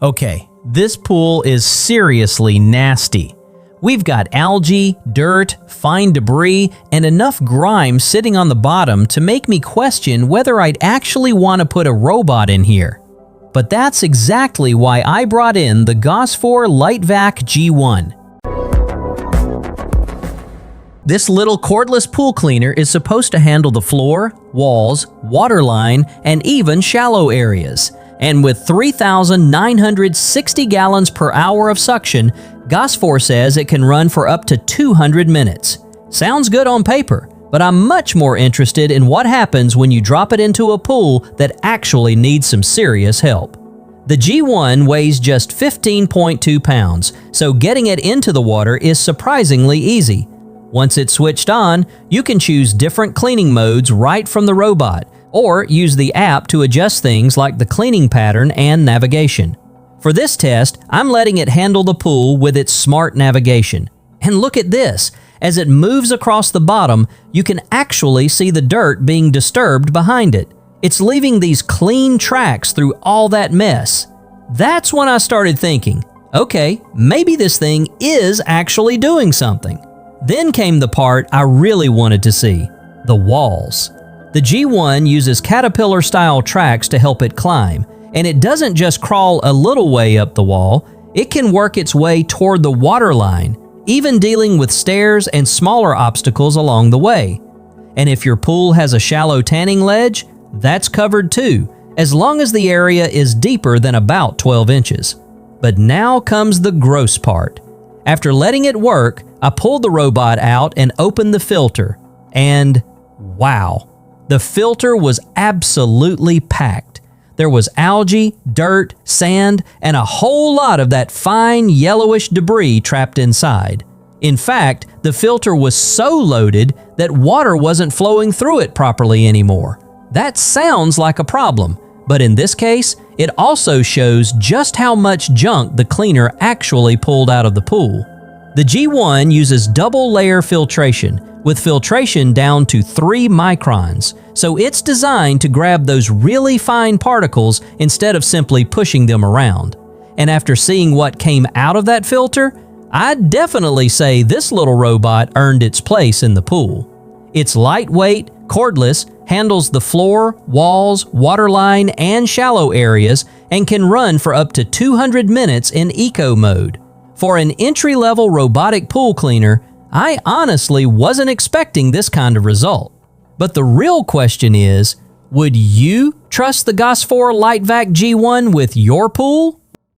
Okay, this pool is seriously nasty. We've got algae, dirt, fine debris, and enough grime sitting on the bottom to make me question whether I'd actually want to put a robot in here. But that's exactly why I brought in the Gosvor LiteVac G1. This little cordless pool cleaner is supposed to handle the floor, walls, waterline, and even shallow areas. And with 3,960 gallons per hour of suction, Gosvor says it can run for up to 200 minutes. Sounds good on paper, but I'm much more interested in what happens when you drop it into a pool that actually needs some serious help. The G1 weighs just 15.2 pounds, so getting it into the water is surprisingly easy. Once it's switched on, you can choose different cleaning modes right from the robot, or use the app to adjust things like the cleaning pattern and navigation. For this test, I'm letting it handle the pool with its smart navigation. And look at this! As it moves across the bottom, you can actually see the dirt being disturbed behind it. It's leaving these clean tracks through all that mess. That's when I started thinking, okay, maybe this thing is actually doing something. Then came the part I really wanted to see, the walls. The G1 uses caterpillar-style tracks to help it climb, and it doesn't just crawl a little way up the wall, it can work its way toward the waterline, even dealing with stairs and smaller obstacles along the way. And if your pool has a shallow tanning ledge, that's covered too, as long as the area is deeper than about 12 inches. But now comes the gross part. After letting it work, I pulled the robot out and opened the filter, and wow, the filter was absolutely packed. There was algae, dirt, sand, and a whole lot of that fine yellowish debris trapped inside. In fact, the filter was so loaded that water wasn't flowing through it properly anymore. That sounds like a problem, but in this case, it also shows just how much junk the cleaner actually pulled out of the pool. The G1 uses double-layer filtration, with filtration down to 3 microns, so it's designed to grab those really fine particles instead of simply pushing them around. And after seeing what came out of that filter, I'd definitely say this little robot earned its place in the pool. It's lightweight, cordless, handles the floor, walls, waterline, and shallow areas, and can run for up to 200 minutes in eco mode. For an entry-level robotic pool cleaner, I honestly wasn't expecting this kind of result. But the real question is, would you trust the Gosvor LiteVac G1 with your pool?